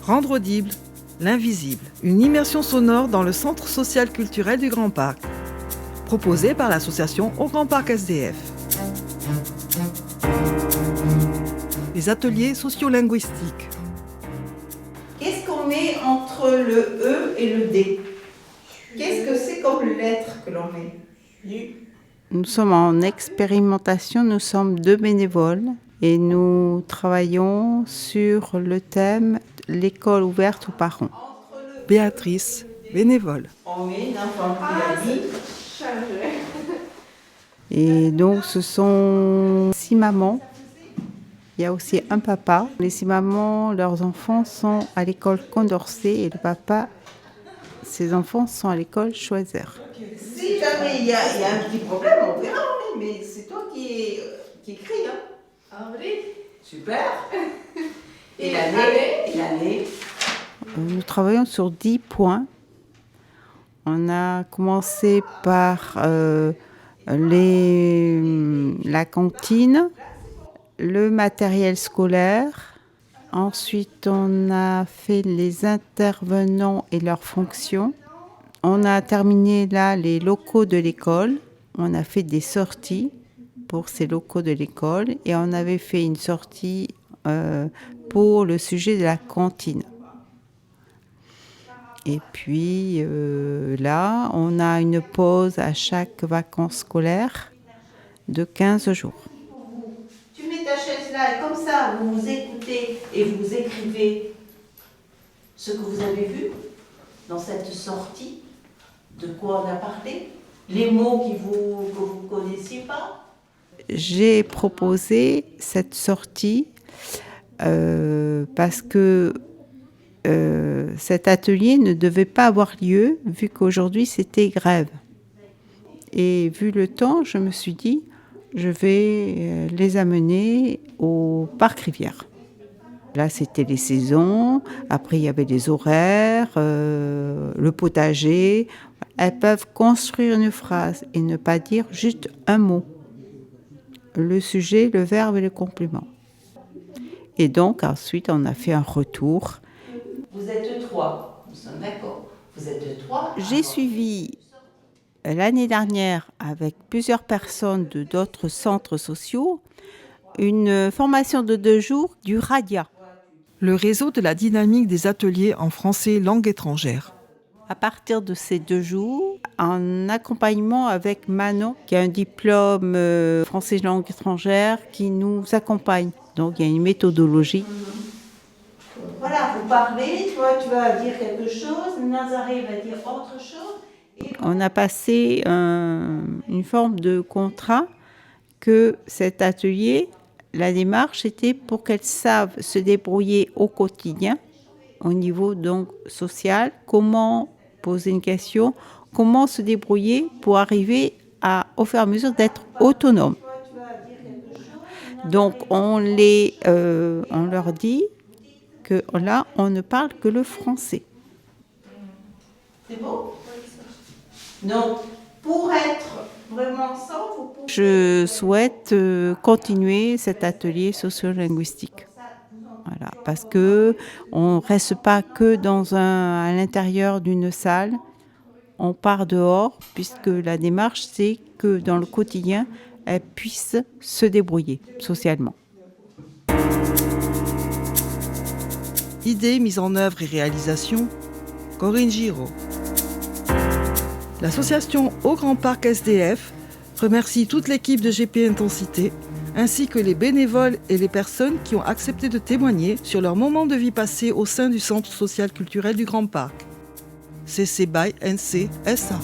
Rendre audible l'invisible, une immersion sonore dans le centre social culturel du Grand Parc, proposée par l'association Au Grand Parc SDF. Les ateliers sociolinguistiques. Qu'est-ce qu'on met entre le E et le D? Qu'est-ce que c'est comme lettre que l'on met? Nous sommes en expérimentation, nous sommes 2 bénévoles et nous travaillons sur le thème « L'école ouverte aux parents ». Béatrice, bénévole. On met une enfant qui a dit. Et donc ce sont 6 mamans. Il y a aussi un papa. Les 6 mamans, leurs enfants sont à l'école Condorcet et le papa, ses enfants sont à l'école Choiser. Si jamais il y a un petit problème, on verra, mais c'est toi qui écris. Hein. Ah oui. Super. Et l'année. Nous travaillons sur 10 points. On a commencé par la cantine, le matériel scolaire. Ensuite, on a fait les intervenants et leurs fonctions. On a terminé là les locaux de l'école. On a fait des sorties pour ces locaux de l'école et on avait fait une sortie pour le sujet de la cantine. Et puis là, on a une pause à chaque vacances scolaires de 15 jours. Tu mets ta chaise là et comme ça, vous vous écoutez et vous écrivez ce que vous avez vu dans cette sortie, de quoi on a parlé, les mots que vous ne connaissiez pas. J'ai proposé cette sortie parce que cet atelier ne devait pas avoir lieu vu qu'aujourd'hui c'était grève. Et vu le temps, je me suis dit, je vais les amener au Parc Rivière. Là, c'était les saisons. Après, il y avait les horaires, le potager. Elles peuvent construire une phrase et ne pas dire juste un mot. Le sujet, le verbe et le complément. Et donc, ensuite, on a fait un retour. Vous êtes 3, nous sommes d'accord. Vous êtes 3. J'ai suivi l'année dernière, avec plusieurs personnes d'autres centres sociaux, une formation de 2 jours du RADIA. Le réseau de la dynamique des ateliers en français langue étrangère. À partir de ces 2 jours, en accompagnement avec Manon, qui a un diplôme français langue étrangère, qui nous accompagne. Donc il y a une méthodologie. Voilà, vous parlez, toi tu vas dire quelque chose, Nazaré va dire autre chose. On a passé une forme de contrat que cet atelier, la démarche était pour qu'elles savent se débrouiller au quotidien, au niveau donc social, comment poser une question, comment se débrouiller pour arriver au fur et à mesure d'être autonome. Donc on leur dit que là, on ne parle que le français. C'est beau? Donc, pour être vraiment sans, vous pouvez... Je souhaite continuer cet atelier sociolinguistique. Voilà, parce que on reste pas que à l'intérieur d'une salle. On part dehors, puisque la démarche, c'est que dans le quotidien, elles puissent se débrouiller socialement. Idées, mise en œuvre et réalisation, Corinne Giraud. L'association Au Grand Parc SDF remercie toute l'équipe de GP Intensité, ainsi que les bénévoles et les personnes qui ont accepté de témoigner sur leur moment de vie passé au sein du Centre social culturel du Grand Parc. CC BY NC SA.